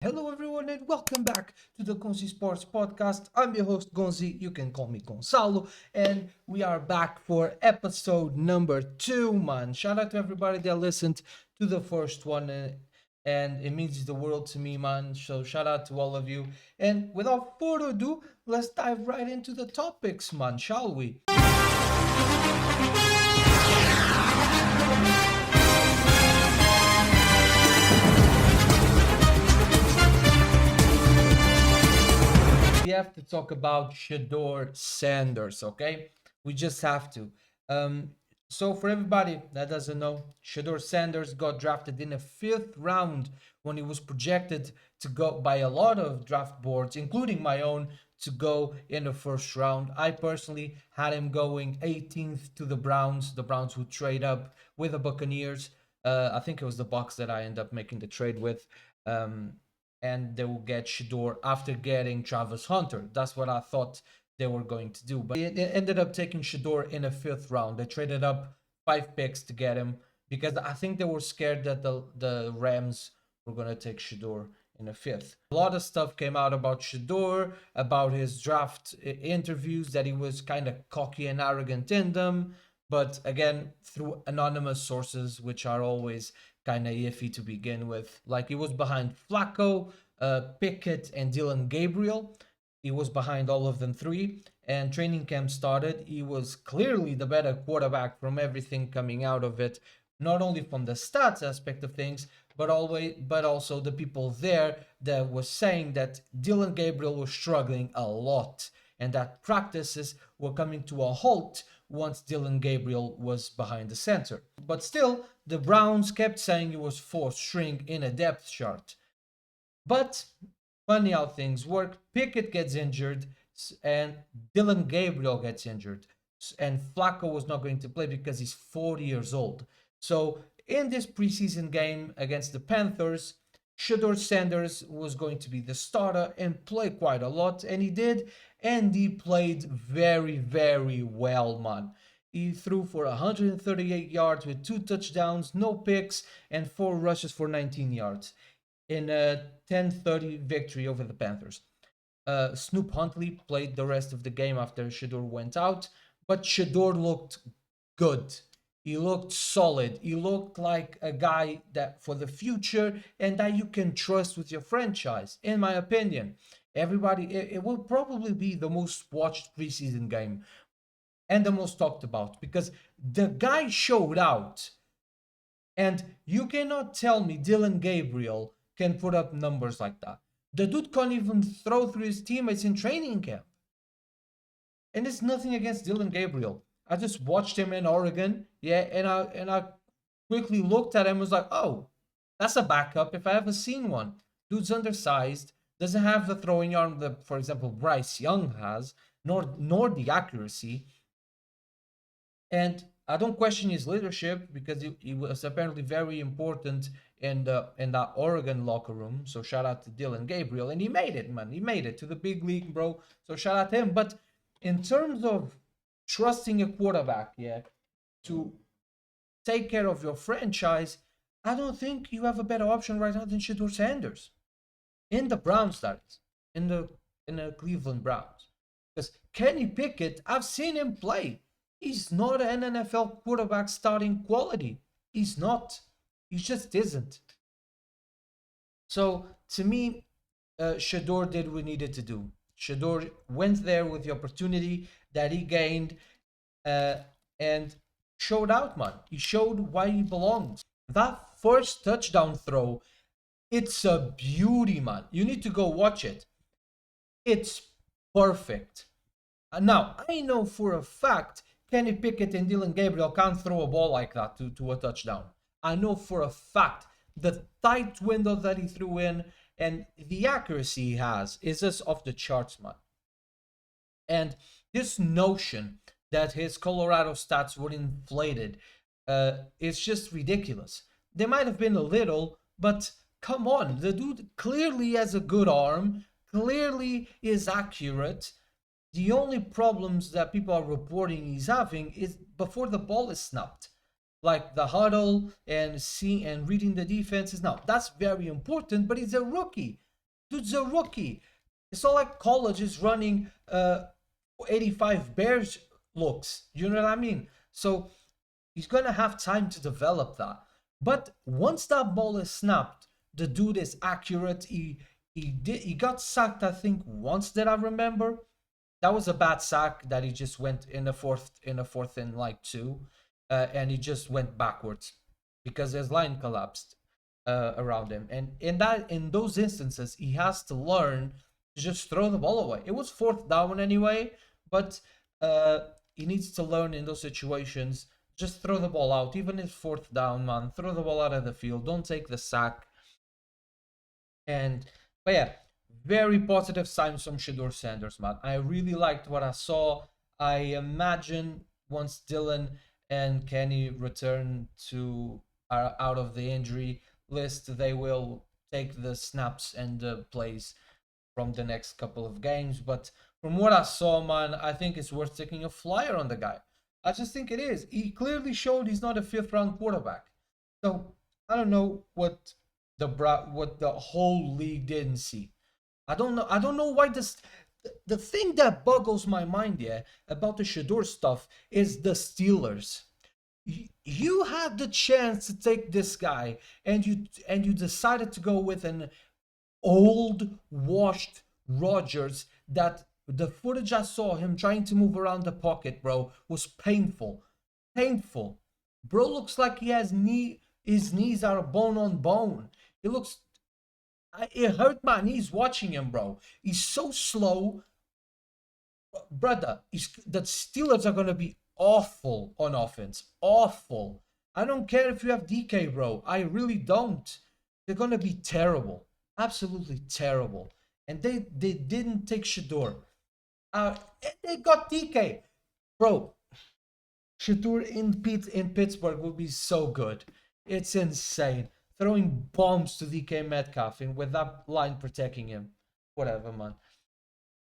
Hello everyone and welcome back to the Gonzii Sports podcast. I'm your host Gonzii, you can call me Gonzalo, and we are back for episode number 2, man. Shout out to everybody that listened to the first one, and it means the world to me, man. So shout out to all of you. And without further ado, let's dive right into the topics, man, shall we? We have to talk about Shedeur Sanders, okay? We just have to. Um, so for everybody that doesn't know, Shedeur Sanders got drafted in the 5th round when he was projected to go by a lot of draft boards, including my own, to go in the 1st round. I personally had him going 18th to the Browns. The Browns would trade up with the Buccaneers. I think it was the Bucs that I ended up making the trade with. And they will get Shedeur after getting Travis Hunter. That's what I thought they were going to do. But they ended up taking Shedeur in a 5th round. They traded up 5 picks to get him because I think they were scared that the Rams were going to take Shedeur in a 5th. A lot of stuff came out about Shedeur, about his draft interviews, that he was kind of cocky and arrogant in them. But again, through anonymous sources, which are always kind of iffy to begin with. Like, he was behind Flacco, Pickett, and Dylan Gabriel. He was behind all of them three. And training camp started. He was clearly the better quarterback from everything coming out of it, not only from the stats aspect of things, but also the people there that was saying that Dylan Gabriel was struggling a lot and that practices were coming to a halt once Dylan Gabriel was behind the center. But still, the Browns kept saying it was 4th string in a depth chart. But funny how things work. Pickett gets injured and Dylan Gabriel gets injured. And Flacco was not going to play because he's 40 years old. So in this preseason game against the Panthers, Shedeur Sanders was going to be the starter and play quite a lot, and he did, and he played very, very well, man. He threw for 138 yards with 2 touchdowns, no picks, and 4 rushes for 19 yards in a 10-30 victory over the Panthers. Snoop Huntley played the rest of the game after Shedeur went out, but Shedeur looked good. He looked solid. He looked like a guy that for the future and that you can trust with your franchise, in my opinion. It will probably be the most watched preseason game and the most talked about because the guy showed out. And you cannot tell me Dylan Gabriel can put up numbers like that. The dude can't even throw through his teammates in training camp. And it's nothing against Dylan Gabriel. I just watched him in Oregon, yeah, and I quickly looked at him and was like, oh, that's a backup if I ever seen one. Dude's undersized, doesn't have the throwing arm that, for example, Bryce Young has, nor the accuracy. And I don't question his leadership because he was apparently very important in that Oregon locker room. So shout out to Dylan Gabriel, and he made it, man. He made it to the big league, bro. So shout out to him. But in terms of trusting a quarterback, yeah, to take care of your franchise, I don't think you have a better option right now than Shedeur Sanders. In the Browns, that is. In the Cleveland Browns. Because Kenny Pickett, I've seen him play. He's not an NFL quarterback starting quality. He's not. He just isn't. So, to me, Shedeur did what he needed to do. Shedeur went there with the opportunity that he gained and showed out, man. He showed why he belongs. That first touchdown throw, it's a beauty, man. You need to go watch it. It's perfect. Now, I know for a fact Kenny Pickett and Dylan Gabriel can't throw a ball like that to a touchdown. I know for a fact the tight window that he threw in and the accuracy he has is just off the charts, man. And this notion that his Colorado stats were inflated is just ridiculous. They might have been a little, but come on, the dude clearly has a good arm, clearly is accurate. The only problems that people are reporting he's having is before the ball is snapped. Like the huddle and seeing and reading the defenses. Now, that's very important, but he's a rookie. Dude's a rookie. It's not like college is running 85 Bears looks. You know what I mean? So he's gonna have time to develop that. But once that ball is snapped, the dude is accurate. He got sacked, I think, once that I remember. That was a bad sack that he just went in a fourth and like two, and he just went backwards because his line collapsed around him. And in those instances, he has to learn to just throw the ball away. It was fourth down anyway, but he needs to learn in those situations. Just throw the ball out, even if fourth down, man. Throw the ball out of the field. Don't take the sack. And but yeah, very positive signs from Shedeur Sanders, man. I really liked what I saw. I imagine once Dylan and Kenny return to out of the injury list, they will take the snaps and the plays from the next couple of games. But from what I saw, man, I think it's worth taking a flyer on the guy. I just think it is. He clearly showed he's not a fifth round quarterback. So I don't know what the whole league didn't see. I don't know. I don't know why this. The thing that boggles my mind, yeah, about the Shedeur stuff is the Steelers. You had the chance to take this guy, and you decided to go with an old, washed Rodgers. That the footage I saw him trying to move around the pocket, bro, was painful, painful. Bro looks like he has his knees are bone on bone. It looks it hurt my knees watching him, bro. He's so slow, brother. The Steelers are gonna be awful on offense, awful. I don't care if you have DK, bro. I really don't. They're gonna be terrible, absolutely terrible. And they didn't take Shedeur. They got DK, bro. Shedeur in Pittsburgh will be so good. It's insane. Throwing bombs to DK Metcalf and with that line protecting him. Whatever, man.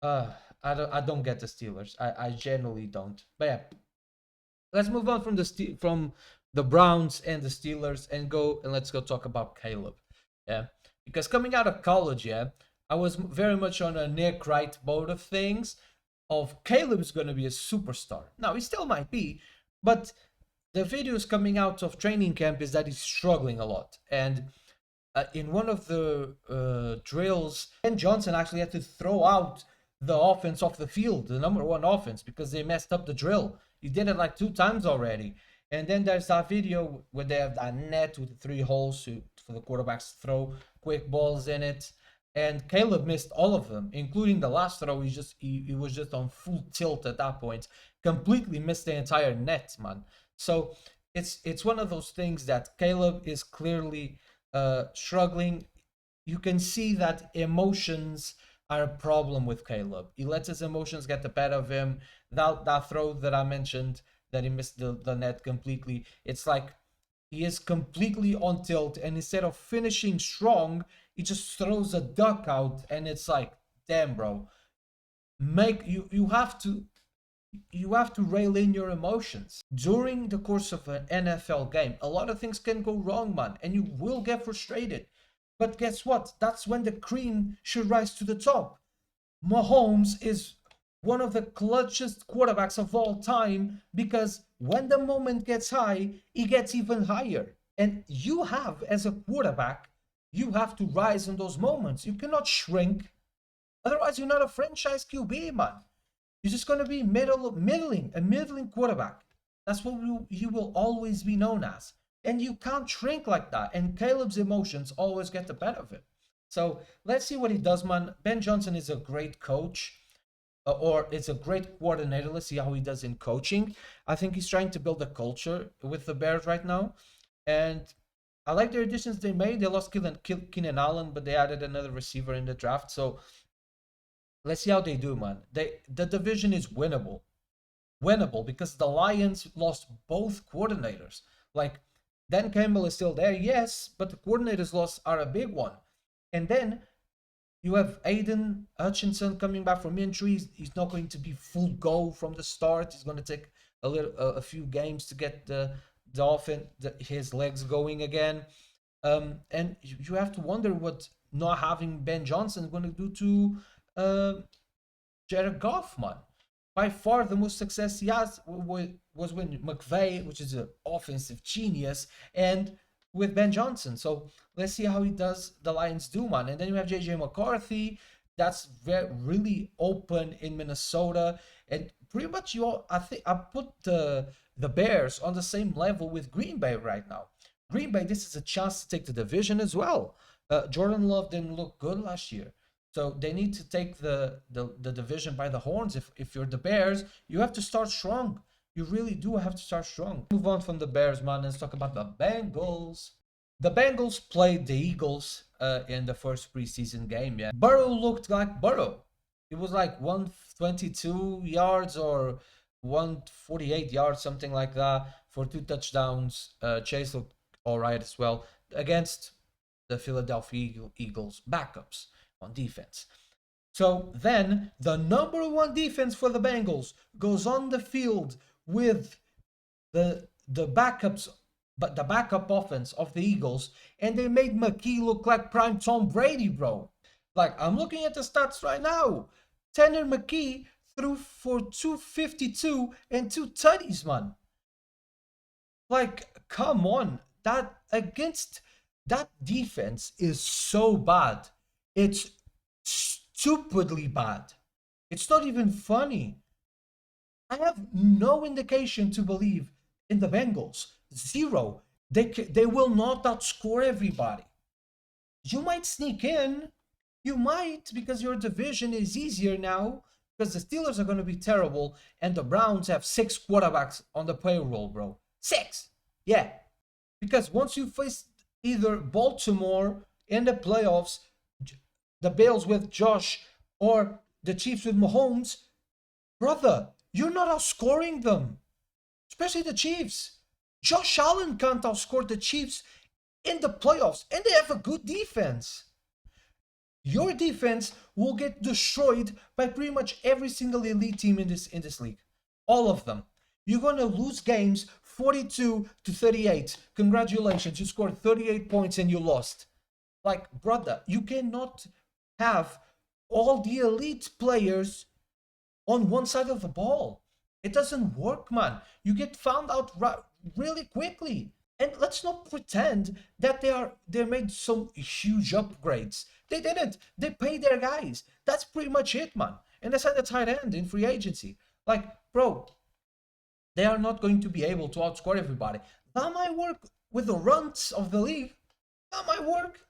Uh, I don't get the Steelers. I genuinely don't. But yeah, let's move on from the Browns and the Steelers and let's go talk about Caleb. Yeah, because coming out of college, yeah, I was very much on a Nick Wright mode of things. Of Caleb is going to be a superstar. Now he still might be, but the videos coming out of training camp is that he's struggling a lot. And in one of the drills, Ben Johnson actually had to throw out the offense off the field, the number one offense, because they messed up the drill. He did it like 2 times already. And then there's that video where they have that net with 3 holes for the quarterbacks to throw quick balls in it. And Caleb missed all of them, including the last throw. He was just on full tilt at that point, completely missed the entire net, man. So it's one of those things that Caleb is clearly struggling. You can see that emotions are a problem with Caleb. He lets his emotions get the better of him. That throw that I mentioned that he missed the net completely. It's like he is completely on tilt, and instead of finishing strong, he just throws a duck out, and it's like, damn, bro. You have to rail in your emotions. During the course of an NFL game, a lot of things can go wrong, man, and you will get frustrated. But guess what? That's when the cream should rise to the top. Mahomes is one of the clutchest quarterbacks of all time because when the moment gets high, he gets even higher. And you have, as a quarterback, you have to rise in those moments. You cannot shrink. Otherwise, you're not a franchise QB, man. You're just going to be a middling quarterback. That's what you will always be known as. And you can't shrink like that. And Caleb's emotions always get the better of it. So let's see what he does, man. Ben Johnson is a great coach, or it's a great coordinator. Let's see how he does in coaching. I think he's trying to build a culture with the Bears right now. And I like the additions they made. They lost Keenan Allen, but they added another receiver in the draft. So let's see how they do, man. The division is winnable. Winnable because the Lions lost both coordinators. Like, Dan Campbell is still there, yes, but the coordinators loss are a big one. And then you have Aiden Hutchinson coming back from injury. He's not going to be full go from the start. He's going to take a few games to get the offense, his legs going again. And you have to wonder what not having Ben Johnson going to do to Jared Goff, man. By far, the most success he has was when McVay, which is an offensive genius, and with Ben Johnson. So let's see how he does. The Lions do, man. And then you have JJ McCarthy. That's really open in Minnesota, and pretty much I think I put the Bears on the same level with Green Bay right now. Green Bay, this is a chance to take the division as well. Jordan Love didn't look good last year. So they need to take the division by the horns. If you're the Bears, you have to start strong. You really do have to start strong. Move on from the Bears, man. Let's talk about the Bengals. The Bengals played the Eagles in the first preseason game. Yeah, Burrow looked like Burrow. It was like 122 yards or 148 yards, something like that, for 2 touchdowns. Chase looked all right as well against the Philadelphia Eagles backups on defense. So then the number one defense for the Bengals goes on the field with the backups, but the backup offense of the Eagles, and they made McKee look like prime Tom Brady, bro. Like, I'm looking at the stats right now. Tanner McKee threw for 252 and 2 tutties, man. Like, come on. That against that defense is so bad. It's stupidly bad. It's not even funny. I have no indication to believe in the Bengals. Zero. They will not outscore everybody. You might sneak in. You might, because your division is easier now, because the Steelers are going to be terrible, and the Browns have 6 quarterbacks on the payroll, bro. 6! Yeah. Because once you face either Baltimore in the playoffs, the Bills with Josh, or the Chiefs with Mahomes, brother, you're not outscoring them. Especially the Chiefs. Josh Allen can't outscore the Chiefs in the playoffs, and they have a good defense. Your defense will get destroyed by pretty much every single elite team in this league. All of them. You're going to lose games 42-38. Congratulations, you scored 38 points and you lost. Like, brother, you cannot have all the elite players on one side of the ball. It doesn't work, man. You get found out really quickly. And let's not pretend that they made some huge upgrades. They didn't. They paid their guys. That's pretty much it, man. And they signed a tight end in free agency. Like, bro, they are not going to be able to outscore everybody. That might work with the runs of the league. That might work.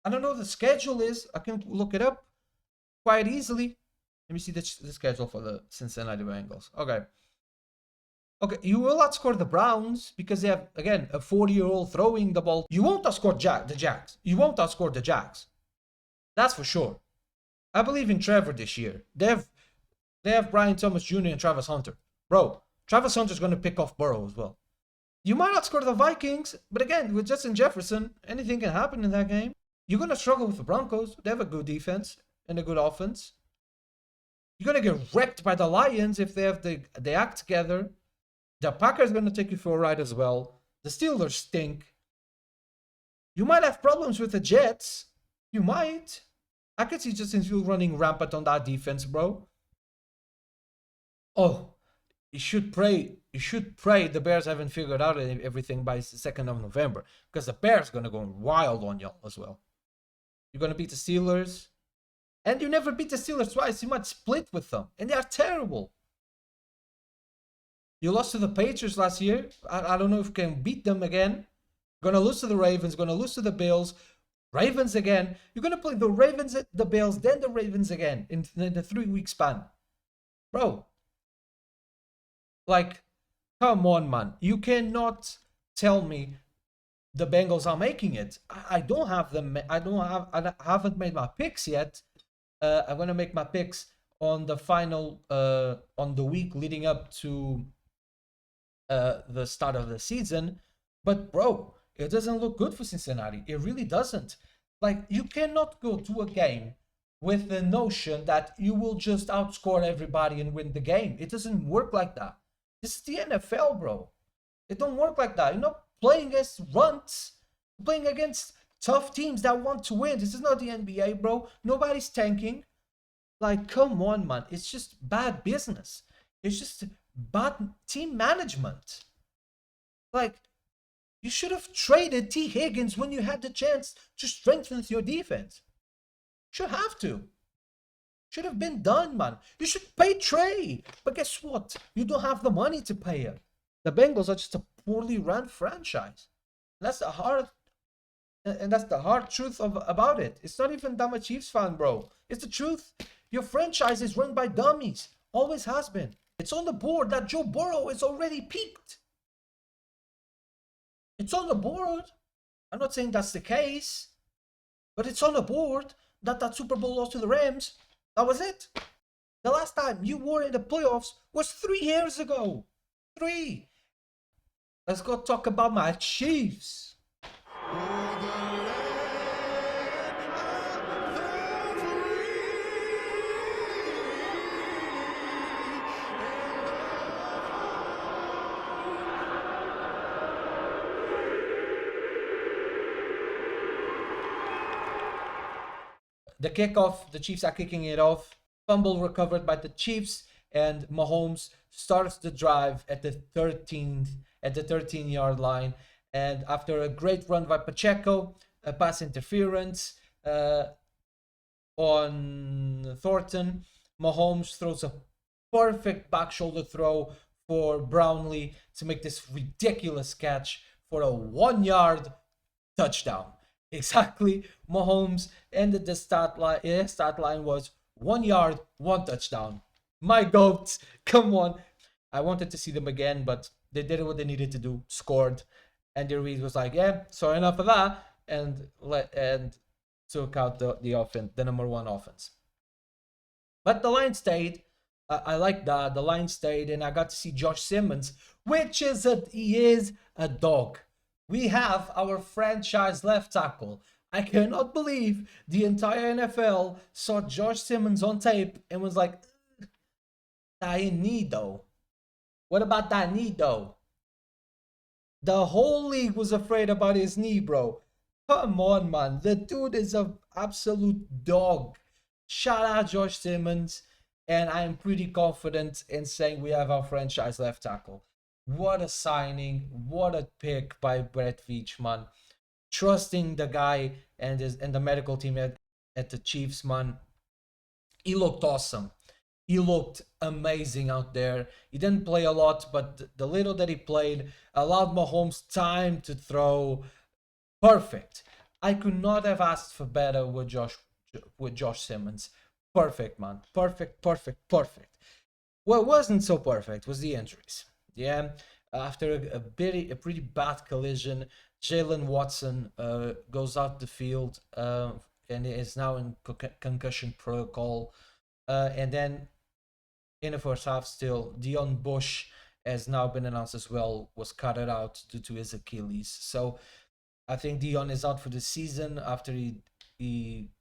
I don't know what the schedule is. I can look it up quite easily. Let me see the schedule for the Cincinnati Bengals. Okay, you will outscore the Browns because they have, again, a 40-year-old throwing the ball. You won't outscore the Jags. You won't outscore the Jags. That's for sure. I believe in Trevor this year. They have Brian Thomas Jr. and Travis Hunter. Bro, Travis Hunter's going to pick off Burrow as well. You might outscore the Vikings, but again, with Justin Jefferson, anything can happen in that game. You're going to struggle with the Broncos. They have a good defense and a good offense. You're going to get wrecked by the Lions if they act together. The Packers are going to take you for a ride as well. The Steelers stink. You might have problems with the Jets. You might. I could see Justin Fields running rampant on that defense, bro. Oh, you should pray. You should pray the Bears haven't figured out everything by the 2nd of November. Because the Bears are going to go wild on y'all as well. You're going to beat the Steelers. And you never beat the Steelers twice. You might split with them. And they are terrible. You lost to the Patriots last year. I don't know if you can beat them again. Gonna lose to the Ravens. Gonna lose to the Bills. Ravens again. You're gonna play the Ravens, the Bills, then the Ravens again in the 3-week span. Bro. Like, come on, man. You cannot tell me the Bengals are making it. I don't have them. I haven't made my picks yet. I'm gonna make my picks on the final, on the week leading up to the start of the season. But bro, it doesn't look good for Cincinnati. It really doesn't. Like, you cannot go to a game with the notion that you will just outscore everybody and win the game. It doesn't work like that. This is the NFL, bro. It don't work like that. You're not playing against runts. You're playing against Tough teams that want to win. This is not the NBA, bro. Nobody's tanking. Like, come on, man. It's just bad business. It's just bad team management. Like, you should have traded T. Higgins when you had the chance to strengthen your defense. Should have to. Should have been done, man. You should pay Trey. But guess what? You don't have the money to pay him. The Bengals are just a poorly run franchise. That's the hard truth about it. It's not even that I'm a Chiefs fan, bro. It's the truth. Your franchise is run by dummies. Always has been. It's on the board that Joe Burrow is already peaked. It's on the board. I'm not saying that's the case, but it's on the board that Super Bowl loss to the Rams, that was it. The last time you were in the playoffs was 3 years ago. 3. Let's go talk about my Chiefs. The kickoff, the Chiefs are kicking it off. Fumble recovered by the Chiefs, and Mahomes starts the drive at the 13-yard line. And after a great run by Pacheco, a pass interference on Thornton, Mahomes throws a perfect back shoulder throw for Brownlee to make this ridiculous catch for a 1-yard touchdown. Exactly. Mahomes ended the stat line. His stat line was 1 yard, 1 touchdown. My goats, come on. I wanted to see them again, but they did what they needed to do. Scored. Andy Reid was like, yeah, so enough of that, and took out the offense, the number 1 offense. But the line stayed. I like that. The line stayed, and I got to see Josh Simmons, he is a dog. We have our franchise left tackle. I cannot believe the entire NFL saw Josh Simmons on tape and was like, that knee though. What about that knee though? The whole league was afraid about his knee, bro. Come on, man. The dude is an absolute dog. Shout out Josh Simmons. And I am pretty confident in saying we have our franchise left tackle. What a signing. What a pick by Brett Veach, man. Trusting the guy and the medical team at the Chiefs, man. He looked awesome. He looked amazing out there. He didn't play a lot, but the little that he played allowed Mahomes time to throw. Perfect. I could not have asked for better with Josh Simmons. Perfect, man. Perfect. What wasn't so perfect was the injuries. Yeah, after a pretty bad collision, Jalen Watson goes out the field and is now in concussion protocol. And then in the first half, still, Dion Bush has now been announced as well, was cut out due to his Achilles. So I think Dion is out for the season after he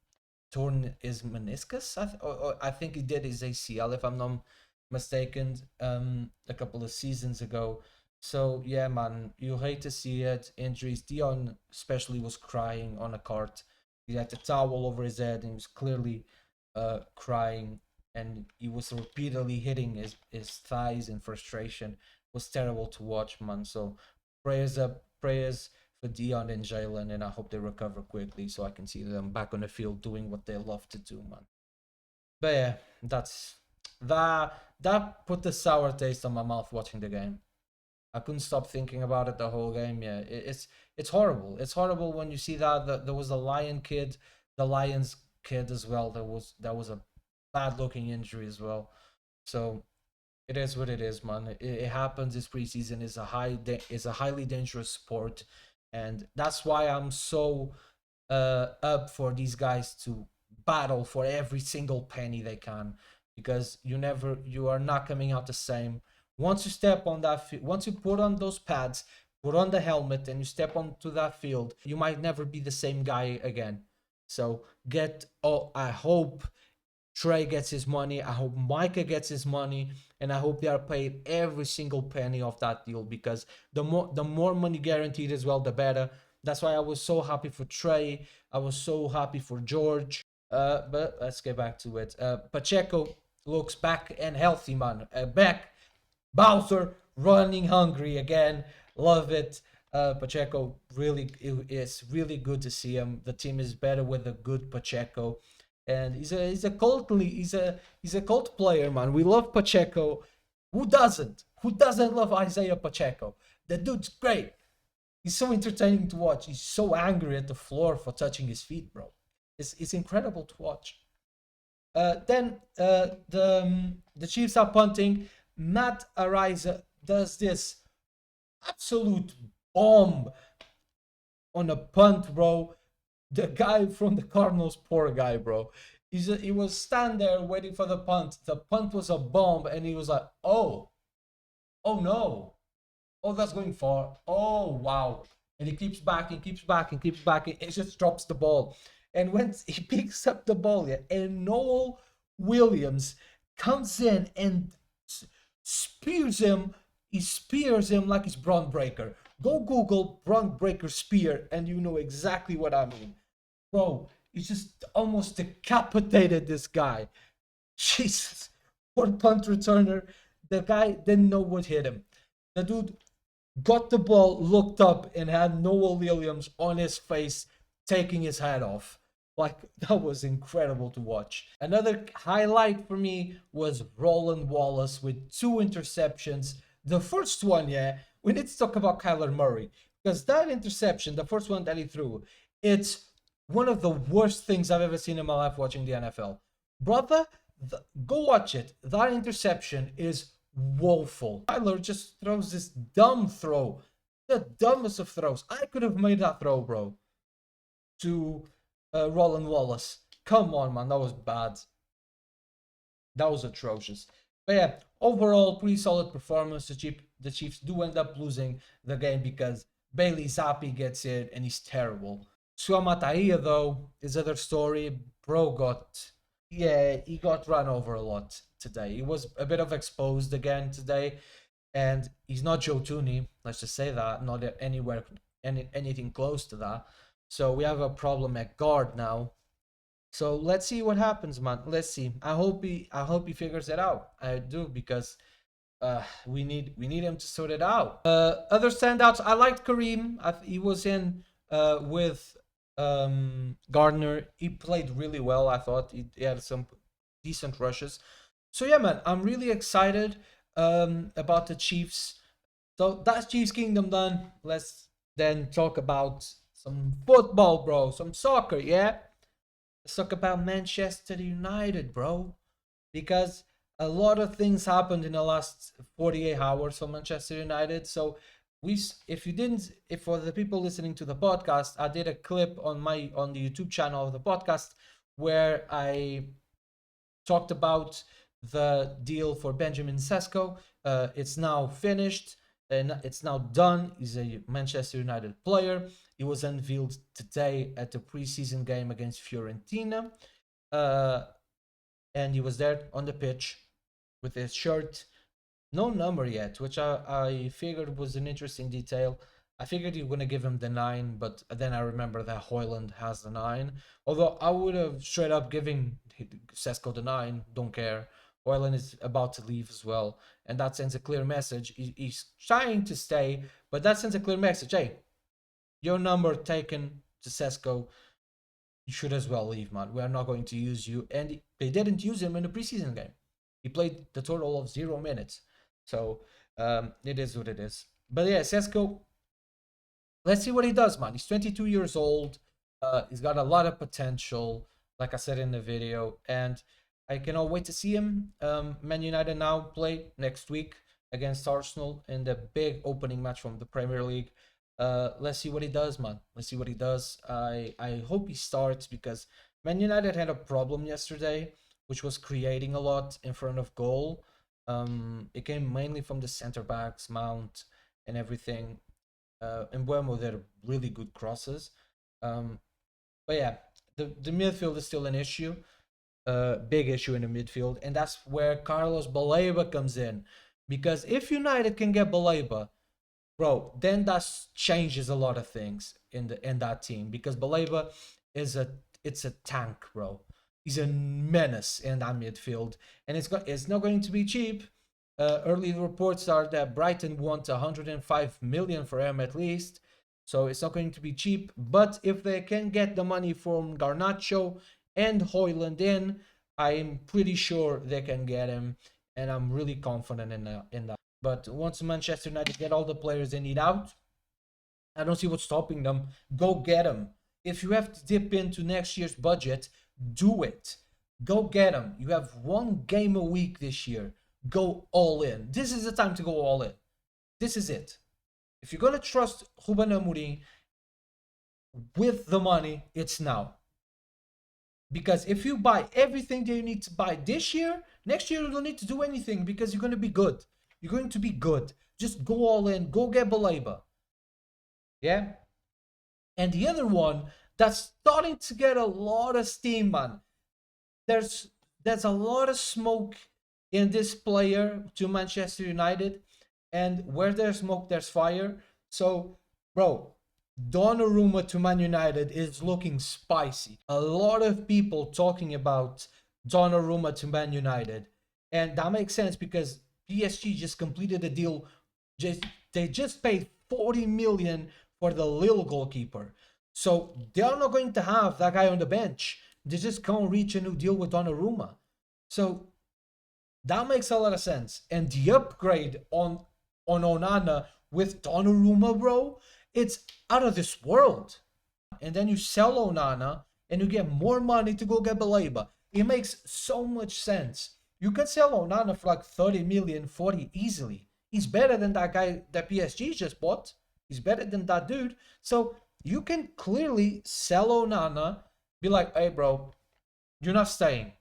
torn his meniscus. I think he did his ACL, if I'm not mistaken, a couple of seasons ago. So yeah, man, you hate to see it. Injuries. Dion especially was crying on a cart. He had a towel over his head and he was clearly crying, and he was repeatedly hitting his thighs in frustration. It was terrible to watch, man. So prayers for Dion and Jalen, and I hope they recover quickly so I can see them back on the field doing what they love to do, man. But yeah, that put the sour taste on my mouth watching the game. I couldn't stop thinking about it the whole game. Yeah, it's horrible. It's horrible when you see that there was a Lions kid as well. That was a bad looking injury as well. So it is what it is, man. It happens. This preseason is a highly dangerous sport, and that's why I'm so up for these guys to battle for every single penny they can, because you are not coming out the same. Once you step on that once you put on those pads, put on the helmet, and you step onto that field, you might never be the same guy again. So I hope Trey gets his money, I hope Micah gets his money, and I hope they are paid every single penny of that deal, because the more money guaranteed as well, the better. That's why I was so happy for Trey. I was so happy for George. But let's get back to it. Pacheco looks back and healthy, man. Back. Bowser running hungry again. Love it. Pacheco really, it's really good to see him. The team is better with a good Pacheco, and he's a cult player, man. We love Pacheco. Who doesn't? Who doesn't love Isaiah Pacheco? The dude's great. He's so entertaining to watch. He's so angry at the floor for touching his feet, bro. It's incredible to watch. Then the Chiefs are punting. Matt Ariza does this absolute bomb on a punt, bro. The guy from the Cardinals, poor guy, bro. He was stand there waiting for the punt. The punt was a bomb, and he was like, "Oh, oh no, oh that's going far. Oh wow!" And he keeps back and keeps back and keeps back. And it just drops the ball. And when he picks up the ball, yeah, and Noel Williams comes in and spears him. He spears him like it's Braun Breaker. Go Google Braun Breaker spear, and you know exactly what I mean. Bro, he just almost decapitated this guy. Jesus. Poor punt returner. The guy didn't know what hit him. The dude got the ball, looked up, and had Noel Williams on his face, taking his hat off. Like, that was incredible to watch. Another highlight for me was Roland Wallace with 2 interceptions. The first one, yeah, we need to talk about Kyler Murray. Because that interception, the first one that he threw, it's one of the worst things I've ever seen in my life watching the NFL. Brother, go watch it. That interception is woeful. Kyler just throws this dumb throw. The dumbest of throws. I could have made that throw, bro. To Roland Wallace. Come on, man. That was bad. That was atrocious. But yeah, overall, pretty solid performance. The Chiefs do end up losing the game because Bailey Zappi gets in and he's terrible. Suamataia, though, is other story. Bro he got run over a lot today. He was a bit of exposed again today. And he's not Joe Tooney, let's just say that. Not anywhere, anything close to that. So we have a problem at guard now. So let's see what happens, man. Let's see. I hope he figures it out. I do, because we need him to sort it out. Other standouts, I liked Kareem. He was in with Gardner. He played really well. I thought he had some decent rushes. So yeah, man, I'm really excited about the Chiefs. So that's Chiefs Kingdom done. Let's then talk about some football, bro. Some soccer, yeah? Let's talk about Manchester United, bro. Because a lot of things happened in the last 48 hours for Manchester United. So if for the people listening to the podcast, I did a clip on the YouTube channel of the podcast where I talked about the deal for Benjamin Sesko. It's now finished and it's now done. He's a Manchester United player. He was unveiled today at the preseason game against Fiorentina. And he was there on the pitch with his shirt. No number yet, which I figured was an interesting detail. I figured you were going to give him the 9, but then I remember that Højlund has the 9. Although I would have straight up given Sesko the 9, don't care. Højlund is about to leave as well, and that sends a clear message. He's trying to stay, but that sends a clear message. Hey, your number taken to Sesko, you should as well leave, man. We are not going to use you. And they didn't use him in the preseason game. He played the total of 0 minutes. So it is what it is. But yeah, Sesko, let's see what he does, man. He's 22 years old. He's got a lot of potential, like I said in the video. And I cannot wait to see him. Man United now play next week against Arsenal in the big opening match from the Premier League. Let's see what he does, man. Let's see what he does. I hope he starts, because Man United had a problem yesterday, which was creating a lot in front of goal. It came mainly from the center backs, Mount and everything. And Buemo, they're really good crosses. But yeah, the midfield is still an issue. Big issue in the midfield. And that's where Carlos Baleba comes in. Because if United can get Baleba, bro, then that changes a lot of things in that team, because Baleba is a tank, bro. He's a menace in that midfield, and it's not going to be cheap. Early reports are that Brighton want 105 million for him at least, so it's not going to be cheap. But if they can get the money from Garnacho and Hoyland in, I'm pretty sure they can get him, and I'm really confident in that. But once Manchester United get all the players they need out, I don't see what's stopping them. Go get them. If you have to dip into next year's budget, do it. Go get them. You have one game a week this year. Go all in. This is the time to go all in. This is it. If you're gonna trust Ruben Amorim with the money, it's now. Because if you buy everything that you need to buy this year, next year you don't need to do anything, because you're going to be good. You're going to be good. Just go all in. Go get Baleba. Yeah? And the other one that's starting to get a lot of steam, man. There's a lot of smoke in this player to Manchester United. And where there's smoke, there's fire. So, bro, Donnarumma to Man United is looking spicy. A lot of people talking about Donnarumma to Man United. And that makes sense because PSG just completed a deal. They just paid 40 million for the Lille goalkeeper. So they're not going to have that guy on the bench. They just can't reach a new deal with Donnarumma. So that makes a lot of sense. And the upgrade on Onana with Donnarumma, bro, it's out of this world. And then you sell Onana and you get more money to go get Baleba. It makes so much sense. You can sell Onana for like 30 million, 40 easily. He's better than that guy that PSG just bought. He's better than that dude. So you can clearly sell Onana, be like, hey, bro, you're not staying.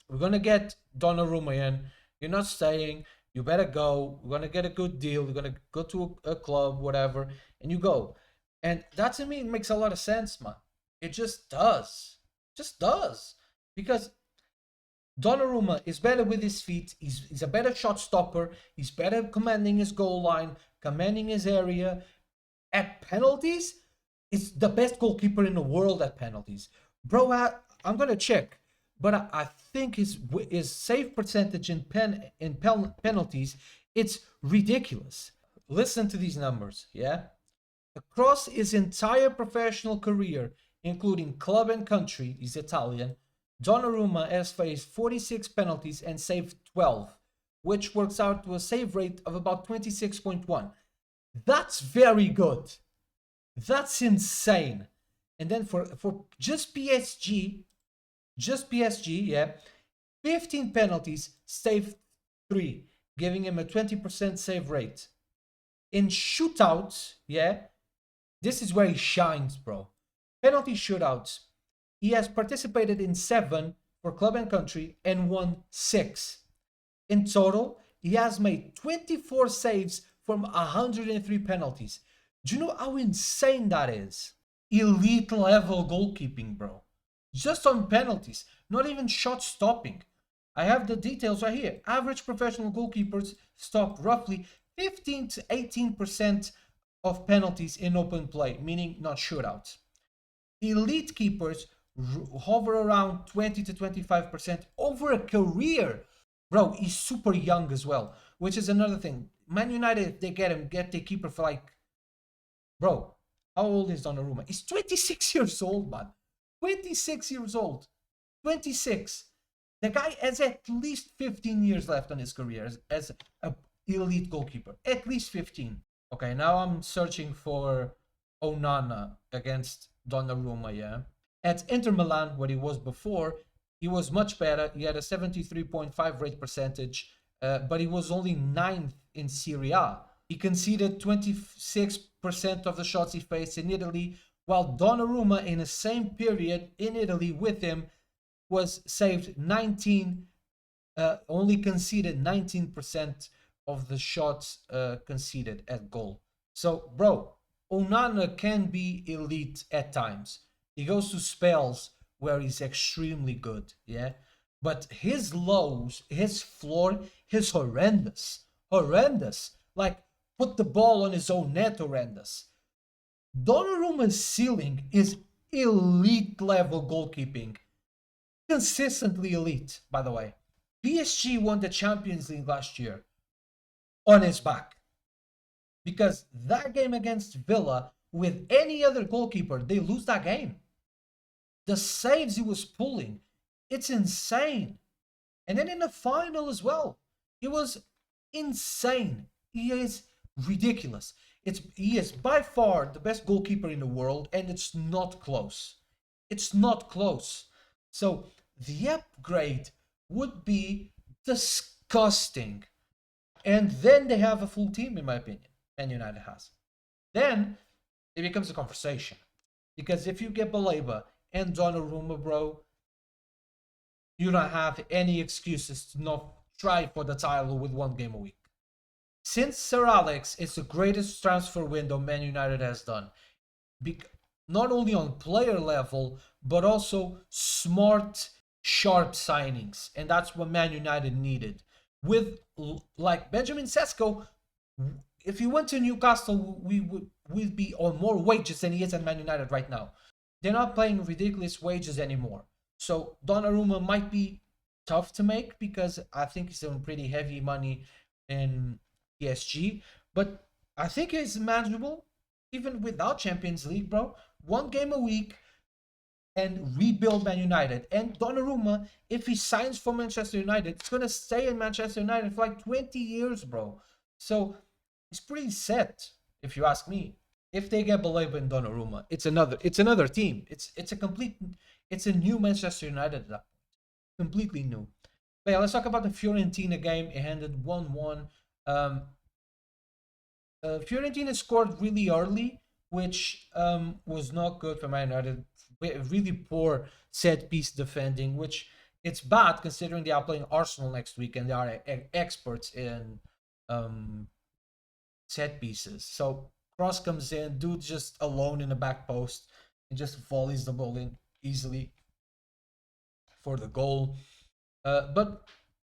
We're going to get Donnarumma in. You're not staying. You better go. We're going to get a good deal. You're going to go to a club, whatever, and you go. And that to me makes a lot of sense, man. It just does. Just does. Because Donnarumma is better with his feet. He's a better shot stopper. He's better commanding his goal line, commanding his area. At penalties, it's the best goalkeeper in the world at penalties. Bro, I'm going to check. But I think his save percentage in penalties, it's ridiculous. Listen to these numbers, yeah? Across his entire professional career, including club and country, he's Italian, Donnarumma has faced 46 penalties and saved 12, which works out to a save rate of about 26.1. That's very good. That's insane. And then for just PSG, yeah, 15 penalties, saved 3, giving him a 20% save rate. In shootouts, yeah, this is where he shines, bro. Penalty shootouts. He has participated in 7 for club and country and won 6. In total, he has made 24 saves from 103 penalties. Do you know how insane that is? Elite level goalkeeping, bro. Just on penalties, not even shot stopping. I have the details right here. Average professional goalkeepers stop roughly 15 to 18% of penalties in open play, meaning not shootouts. Elite keepers hover around 20 to 25% over a career. Bro, he's super young as well, which is another thing. Man United, if they get their keeper for like, bro, how old is Donnarumma? He's 26 years old, man. 26 years old. 26. The guy has at least 15 years left on his career as an elite goalkeeper. At least 15. Okay, now I'm searching for Onana against Donnarumma, yeah? At Inter Milan, where he was before, he was much better. He had a 73.5 rate percentage, but he was only 9th in Serie A. He conceded 26% of the shots he faced in Italy, while Donnarumma in the same period in Italy with him was saved 19, only conceded 19% of the shots conceded at goal. So, bro, Onana can be elite at times. He goes to spells where he's extremely good, yeah? But his lows, his floor, is horrendous. Horrendous. Like, put the ball on his own net horrendous. Donnarumma's ceiling is elite level goalkeeping. Consistently elite, by the way. PSG won the Champions League last year on his back. Because that game against Villa, with any other goalkeeper, they lose that game. The saves he was pulling, it's insane. And then in the final as well, it was insane. He is ridiculous. He is by far the best goalkeeper in the world, and it's not close. It's not close. So the upgrade would be disgusting. And then they have a full team, in my opinion, and United has. Then it becomes a conversation. Because if you get Baleba and Donnarumma, bro, you don't have any excuses to not try for the title with one game a week. Since Sir Alex, it's the greatest transfer window Man United has done. Not only on player level, but also smart, sharp signings. And that's what Man United needed. With, like, Benjamin Sesko, if he went to Newcastle, we'd be on more wages than he is at Man United right now. They're not paying ridiculous wages anymore. So Donnarumma might be tough to make because I think he's on pretty heavy money in PSG. But I think it's manageable even without Champions League, bro. One game a week and rebuild Man United. And Donnarumma, if he signs for Manchester United, it's going to stay in Manchester United for like 20 years, bro. So it's pretty set, if you ask me. If they get Baleba and Donnarumma, it's another team. It's a new Manchester United at that point. Completely new. But yeah, let's talk about the Fiorentina game. It ended 1-1. Fiorentina scored really early, which was not good for Man United. Really poor set piece defending, which it's bad considering they are playing Arsenal next week and they are experts in set pieces. So cross comes in, dude just alone in the back post and just volleys the ball in easily for the goal. But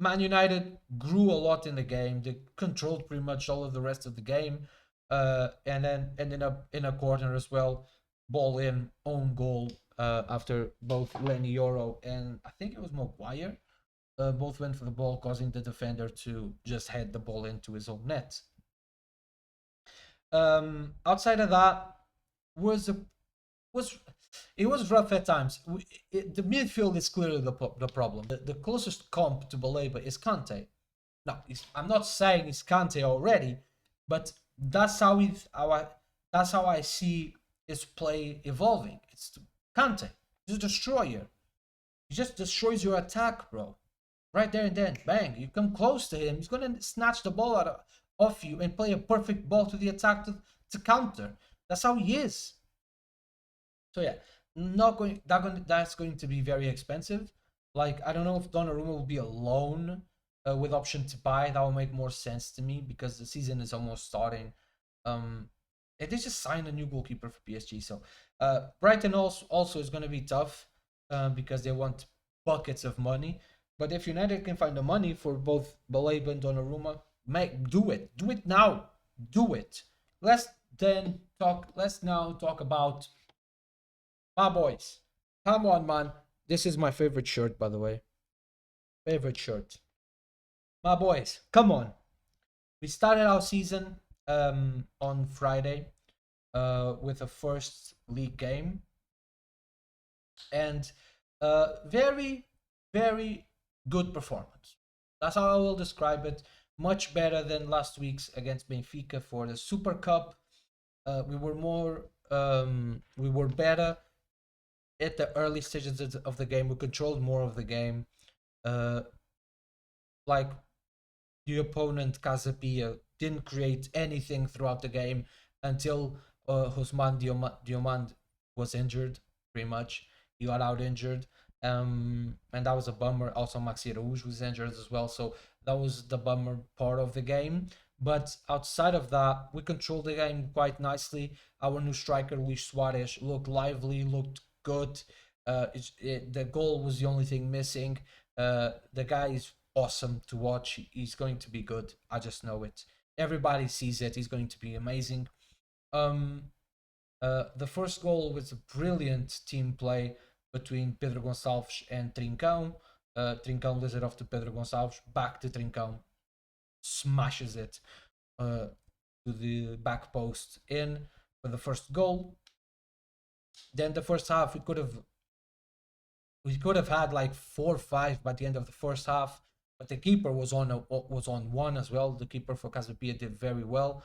Man United grew a lot in the game. They controlled pretty much all of the rest of the game. And then ended up in a corner as well. Ball in, own goal after both Lenny Yoro and I think it was Maguire. Both went for the ball, causing the defender to just head the ball into his own net. Outside of that, it was rough at times. The midfield is clearly the problem. The closest comp to Baleba is Kante. Now, I'm not saying it's Kante already, but that's how I see his play evolving. It's Kante. He's a destroyer. He just destroys your attack, bro. Right there and then, bang. You come close to him, he's gonna snatch the ball out of you and play a perfect ball to the attack to counter. That's how he is. So yeah, that's going to be very expensive. Like, I don't know if Donnarumma will be a loan with option to buy. That will make more sense to me because the season is almost starting. And they just signed a new goalkeeper for PSG. So Brighton also is going to be tough because they want buckets of money. But if United can find the money for both Baleba and Donnarumma, do it. Do it now. Do it. Let's now talk about my boys. Come on, man. This is my favorite shirt, by the way. Favorite shirt. My boys, come on. We started our season on Friday with a first league game. And very, very good performance. That's how I will describe it. Much better than last week's against Benfica for the Super Cup. We were better at the early stages of the game. We controlled more of the game. Like the opponent Casapia didn't create anything throughout the game until Ousmane Diomande was injured, pretty much. He got out injured. And that was a bummer. Also, Maxi Araújo was injured as well. So that was the bummer part of the game. But outside of that, we controlled the game quite nicely. Our new striker, Luis Suarez, looked lively, looked good. The goal was the only thing missing. The guy is awesome to watch. He's going to be good. I just know it. everybody sees it. He's going to be amazing. The first goal was a brilliant team play between Pedro Gonçalves and Trincão. Trincão lays it off to Pedro Gonçalves, back to Trincão, smashes it to the back post in for the first goal. Then the first half, we could have had like 4 or 5 by the end of the first half, but the keeper was on one as well. The keeper for Casa Pia did very well,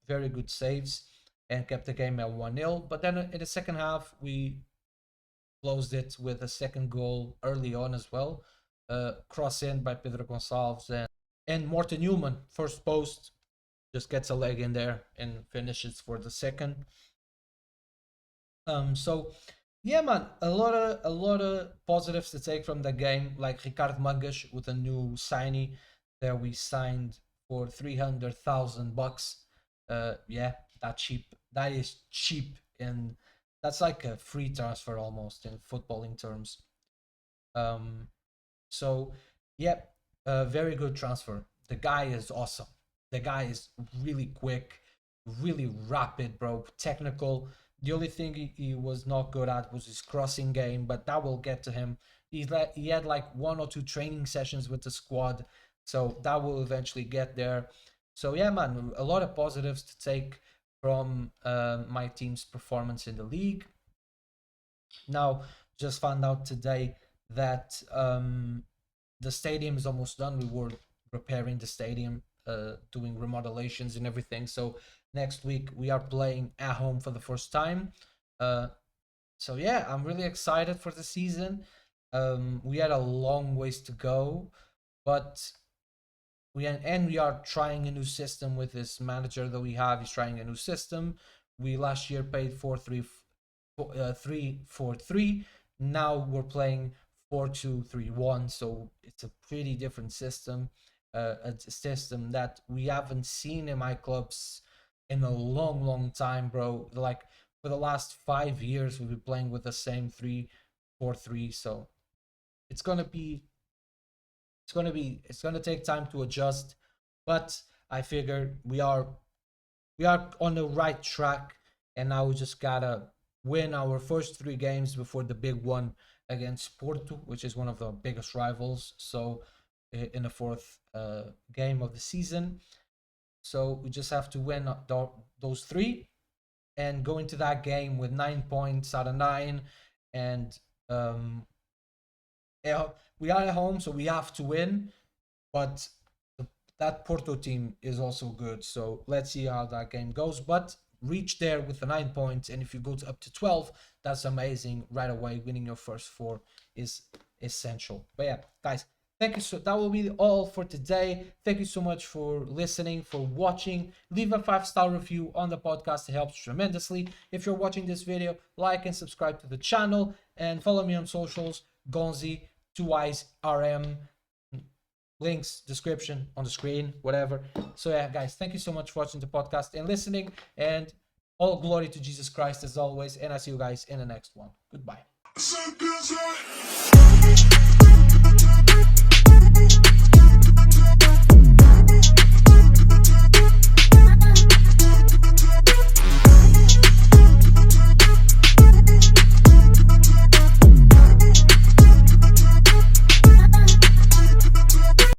very good saves, and kept the game at 1-0. But then in the second half, we closed it with a second goal early on as well. Cross in by Pedro Gonçalves, and Morten Newman, first post, just gets a leg in there and finishes for the second. So yeah, man, a lot of positives to take from the game, like Ricardo Mangas with a new signee that we signed for $300,000. Yeah, that is cheap, and that's like a free transfer almost in footballing terms. So yeah, very good transfer. The guy is awesome. The guy is really quick, really rapid, bro. Technical. The only thing he was not good at was his crossing game, but that will get to him. He had like 1 or 2 training sessions with the squad, so that will eventually get there. So yeah, man, a lot of positives to take from my team's performance in the league. Now, just found out today that the stadium is almost done. We were repairing the stadium, doing remodelations and everything. So next week we are playing at home for the first time. So yeah, I'm really excited for the season. We had a long ways to go, but we are trying a new system with this manager that we have. He's trying a new system. We last year played 3-4-3. Now we're playing 4-2-3-1. So it's a pretty different system. A system that we haven't seen in my clubs in a long time, bro. Like for the last 5 years, we've been playing with the same 3-4-3. So it's gonna take time to adjust, but I figure we are on the right track, and now we just gotta win our first 3 games before the big one against Porto, which is one of the biggest rivals. So in the 4th game of the season, so we just have to win those 3 and go into that game with 9 points out of 9, and we are at home, so we have to win, but that Porto team is also good, so let's see how that game goes. But reach there with the 9 points, and if you go up to 12, that's amazing right away. Winning your first 4 is essential. But yeah, guys, thank you. So that will be all for today. Thank you so much for listening, for watching. Leave a 5-star review on the podcast. It helps tremendously. If you're watching this video, like and subscribe to the channel, and follow me on socials, Gonzii, 2 eyes, RM. Links, description on the screen, whatever. So yeah, guys, thank you so much for watching the podcast and listening, and all glory to Jesus Christ as always, and I see you guys in the next one. Goodbye.